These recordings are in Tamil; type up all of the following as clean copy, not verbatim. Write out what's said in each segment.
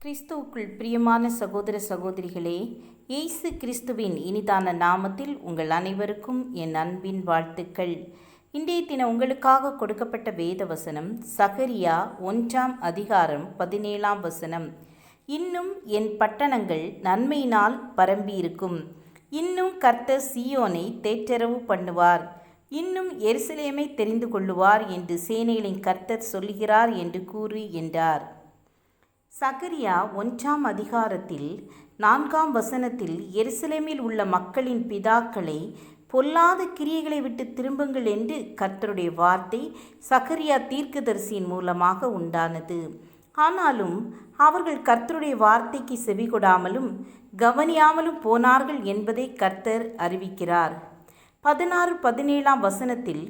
கிறிஸ்துவுக்குள் பிரியமான சகோதர சகோதரிகளே, இயேசு கிறிஸ்துவின் இனிதான நாமத்தில் உங்கள் அனைவருக்கும் என் அன்பின் வாழ்த்துக்கள். இன்றைய தினம் உங்களுக்காக கொடுக்கப்பட்ட வேத வசனம் சகரியா 1:17. இன்னும் என் பட்டணங்கள் நன்மையினால் பரம்பியிருக்கும். இன்னும் கர்த்தர் சீயோனை தேற்றரவு பண்ணுவார். இன்னும் எருசலேமை தெரிந்து கொள்ளுவார் என்று சேனைகளின் கர்த்தர் சொல்லுகிறார் என்று கூறு என்றார். சகரியா 1:4 எருசலேமில் உள்ள மக்களின் பிதாக்களை பொல்லாத கிரியைகளை விட்டு திரும்புங்கள் என்று கர்த்தருடைய வார்த்தை சகரியா தீர்க்கதரிசியின் மூலமாக உண்டானது. ஆனாலும் அவர்கள் கர்த்தருடைய வார்த்தைக்கு செவிகொடாமலும் கவனியாமலும் போனார்கள் என்பதை கர்த்தர் அறிவிக்கிறார். 16-17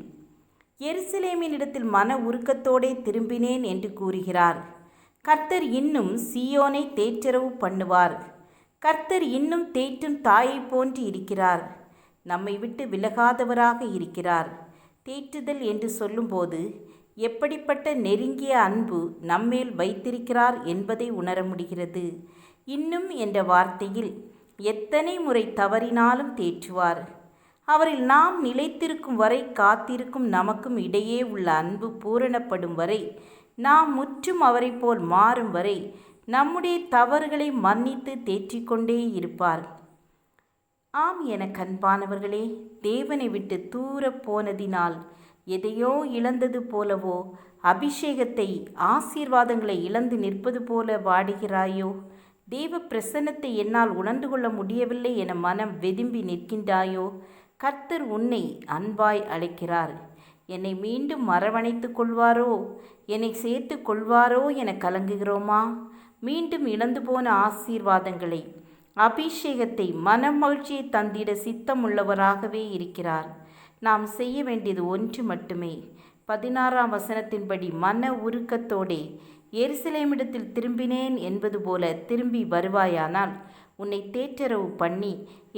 எருசலேமினிடத்தில் மன உருக்கத்தோடே திரும்பினேன் என்று கூறுகிறார். கர்த்தர் இன்னும் சீயோனை தேற்றரவு பண்ணுவார். கர்த்தர் இன்னும் தேற்றும் தாயை போன்று இருக்கிறார். நம்மை விட்டு விலகாதவராக இருக்கிறார். தேற்றுதல் என்று சொல்லும்போது எப்படிப்பட்ட நெருங்கிய அன்பு நம்மேல் வைத்திருக்கிறார் என்பதை உணர முடிகிறது. இன்னும் என்ற வார்த்தையில் எத்தனை முறை தவறினாலும் தேற்றுவார். அவரில் நாம் நிலைத்திருக்கும் வரை, காத்திருக்கும் நமக்கும் இடையே உள்ள அன்பு பூரணப்படும் வரை, நாம் முற்றும் அவரை போல் மாறும் வரை நம்முடைய தவறுகளை மன்னித்து தேற்றிக்கொண்டே இருப்பார். ஆம் என கண்பானவர்களே, தேவனை விட்டு தூர போனதினால் எதையோ இழந்தது போலவோ, அபிஷேகத்தை, ஆசீர்வாதங்களை இழந்து நிற்பது போல வாடுகிறாயோ? தேவ பிரசன்னத்தை என்னால் உணர்ந்து கொள்ள முடியவில்லை என மனம் வெதும்பி நிற்கின்றாயோ? கர்த்தர் உன்னை அன்பாய் அழைக்கிறார். என்னை மீண்டும் அரவணைத்து கொள்வாரோ, என்னை சேர்த்து கொள்வாரோ என கலங்குகிறோமா? மீண்டும் இழந்து போன ஆசீர்வாதங்களை, அபிஷேகத்தை, மனமகிழ்ச்சியை தந்திட சித்தமுள்ளவராகவே இருக்கிறார். நாம் செய்ய வேண்டியது ஒன்று மட்டுமே. 16 மன உருக்கத்தோடே எருசலேமிடத்தில் திரும்பினேன் என்பது போல திரும்பி வருவாயானால் உன்னை தேற்றரவு பண்ணி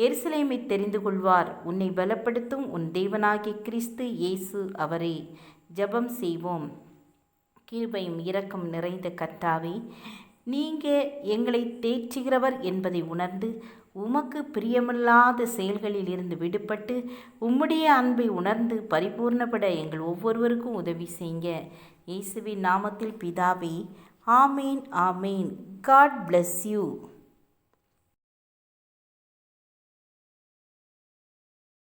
எருசலேமை தெரிந்து கொள்வார். உன்னை பலப்படுத்தும் உன் தேவனாகிய கிறிஸ்து இயேசு அவரே. ஜெபம் செய்வோம். கிருபையும் இரக்கம் நிறைந்த கர்த்தாவே, நீங்கள் எங்களை தேற்றுகிறவர் என்பதை உணர்ந்து உமக்கு பிரியமில்லாத செயல்களில் இருந்து விடுபட்டு உம்முடைய அன்பை உணர்ந்து பரிபூர்ணப்பட எங்கள் ஒவ்வொருவருக்கும் உதவி செய்யுங்க. இயேசுவின் நாமத்தில் பிதாவே, ஆமேன், ஆமேன். God bless you.